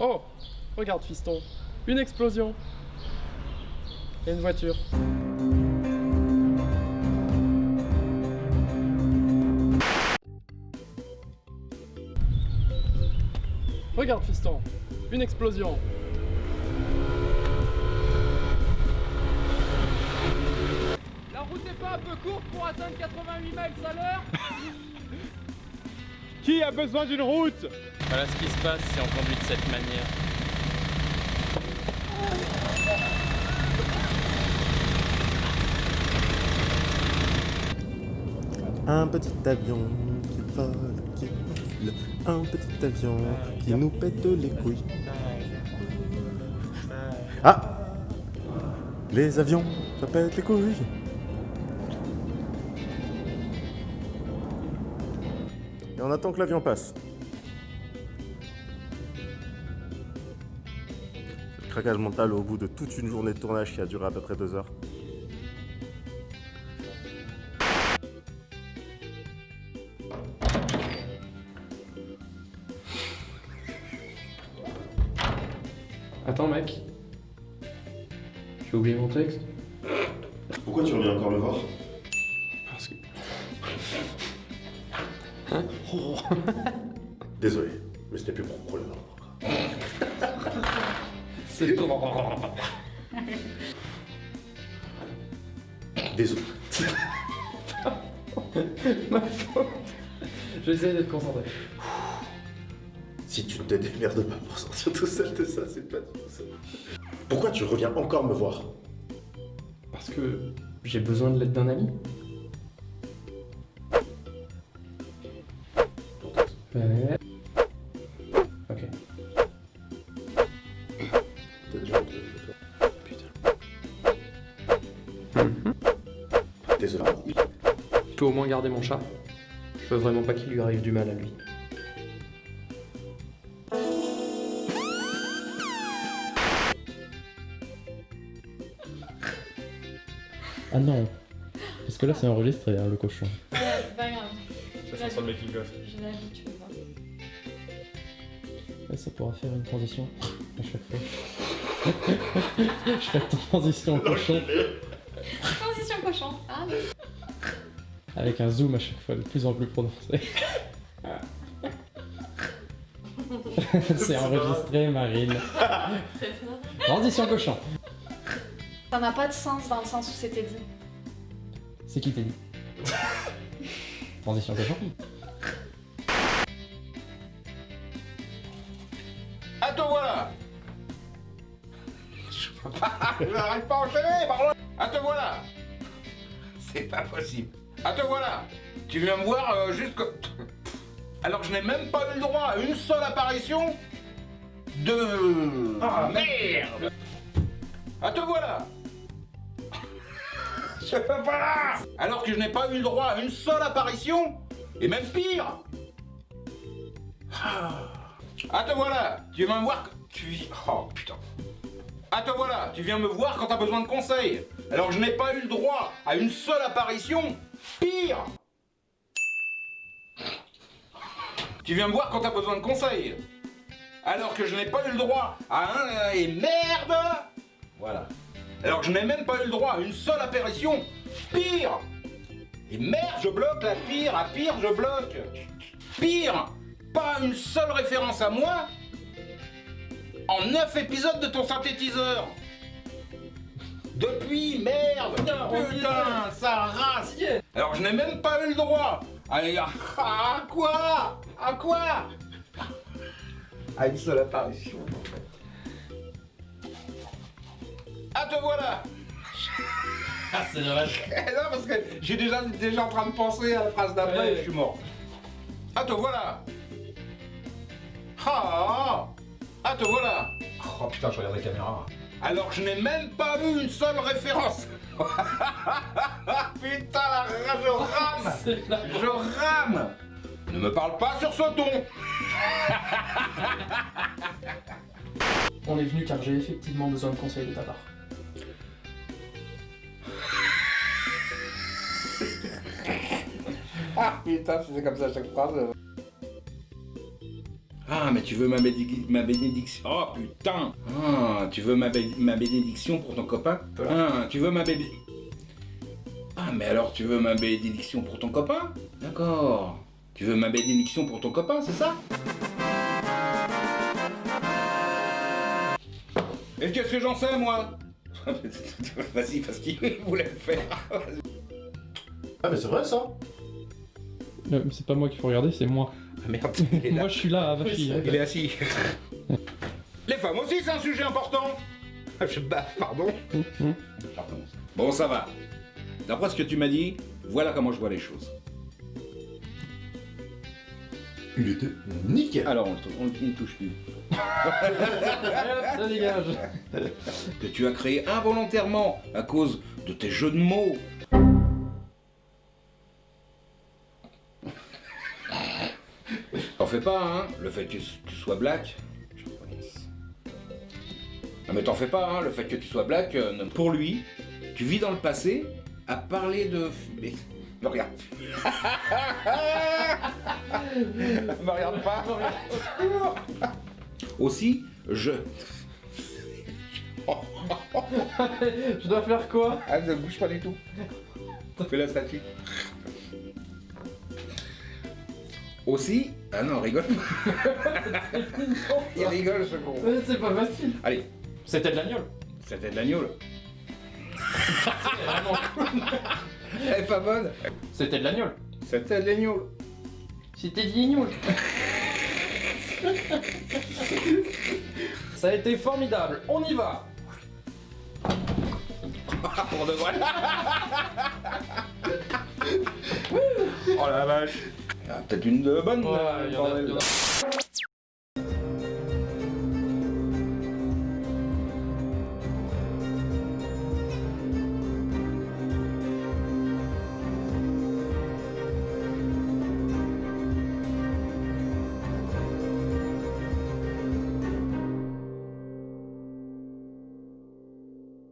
Oh, regarde fiston, une explosion. Et une voiture. Regarde fiston, une explosion. La route n'est pas un peu courte pour atteindre 88 miles à l'heure? Qui a besoin d'une route? Voilà ce qui se passe si on conduit de cette manière. Un petit avion qui vole, qui vole. Un petit avion qui nous pète les couilles. Ah! Les avions, ça pète les couilles. Et on attend que l'avion passe. C'est le craquage mental au bout de toute une journée de tournage qui a duré à peu près 2 heures. Attends mec, j'ai oublié mon texte. Pourquoi tu reviens encore me voir? Parce que... Désolé, mais c'était plus pour le moment. C'est... Désolé. Ma faute. J'essaie d'être concentré. Si tu ne te démerdes pas pour sortir tout seul de ça, c'est pas du tout ça. Pourquoi tu reviens encore me voir? Parce que j'ai besoin de l'aide d'un ami. Ouais. Ok. T'as déjà honte de toi. Putain. Désolé. Je peux au moins garder mon chat. Je veux vraiment pas qu'il lui arrive du mal à lui. Ah non, parce que là c'est enregistré hein, le cochon. Ouais, c'est pas grave. Ça sent sur le making of. J'ai l'habitude. Hein. Ouais, ça pourra faire une transition à chaque fois. Je fais la transition cochon Transition cochon. Ah oui. avec un zoom à chaque fois de plus en plus prononcé. C'est enregistré Marine. C'est bien. Transition cochon. Ça n'a pas de sens dans le sens où c'était dit. C'est qui t'a dit? Transition cochon. Ah te voilà. Je n'arrive pas à enchaîner, pardon. Ah te voilà. C'est pas possible. Ah te voilà. Tu viens me voir juste comme... Alors que je n'ai même pas eu le droit à une seule apparition de... Ah merde. Ah te voilà. Je peux pas. Alors que je n'ai pas eu le droit à une seule apparition, et même pire. Ah te voilà. Tu viens me voir... Oh putain. Ah te voilà, tu viens me voir quand t'as besoin de conseils. Alors que je n'ai pas eu le droit à une seule apparition. Pire. Tu viens me voir quand t'as besoin de conseils. Alors que je n'ai pas eu le droit à un... Et merde. Voilà. Alors que je n'ai même pas eu le droit à une seule apparition. Pire. Et merde, je bloque la pire. À pire, je bloque. Pire. Pas une seule référence à moi. En 9 épisodes de ton synthétiseur. Depuis, merde. Putain, ça rase. Alors je n'ai même pas eu le droit. À quoi? À quoi? À une seule apparition. Ah te voilà. Ah c'est dommage. Non parce que j'ai déjà en train de penser à la phrase d'après et je suis mort. Ah te voilà. Ah te voilà. Oh putain, je regarde la caméra. Alors que je n'ai même pas eu une seule référence. Putain, je rame. Je rame. Ne me parle pas sur ce ton. On est venu car j'ai effectivement besoin de conseils de ta part. Ah putain, c'est comme ça à chaque phrase. Ah. Ah, mais tu veux ma bénédiction. Oh putain. Ah, tu veux ma bénédiction pour ton copain. Ah, tu veux ma bénédiction. Ah, mais alors tu veux ma bénédiction pour ton copain? D'accord. Tu veux ma bénédiction pour ton copain, c'est ça? Et qu'est-ce que j'en sais, moi? Vas-y, parce qu'il voulait le faire. Ah, mais c'est vrai ça. C'est pas moi qu'il faut regarder, c'est moi. Ah, merde, il est là. Moi je suis là, Vachi. Il est assis. Les femmes aussi, c'est un sujet important. Je baffe, pardon. Pardon. Bon, ça va. D'après ce que tu m'as dit, voilà comment je vois les choses. Il était nickel. Alors, on ne touche plus. Ça dégage. Que tu as créé involontairement à cause de tes jeux de mots. T'en fais pas, hein, le fait que tu sois black. Je recommence. Non mais t'en fais pas, hein, le fait que tu sois black, pour lui, tu vis dans le passé à parler de... Mais... Me regarde. Me regarde pas. Aussi, je... Je dois faire quoi? Ah, ne bouge pas du tout. Fais la statue. Aussi... Ah non, rigole pas. Il rigole, ce con. C'est pas facile. Allez, C'était de l'agneau. c'était de l'agneau. Elle est pas bonne. C'était de l'agneau. C'était de l'agneau. C'était de l'agneau. Ça a été formidable. On y va. Pour de vrai. Oh la vache. Ah, peut-être une bonne. Ouais, il y en a- bordel. il y en a-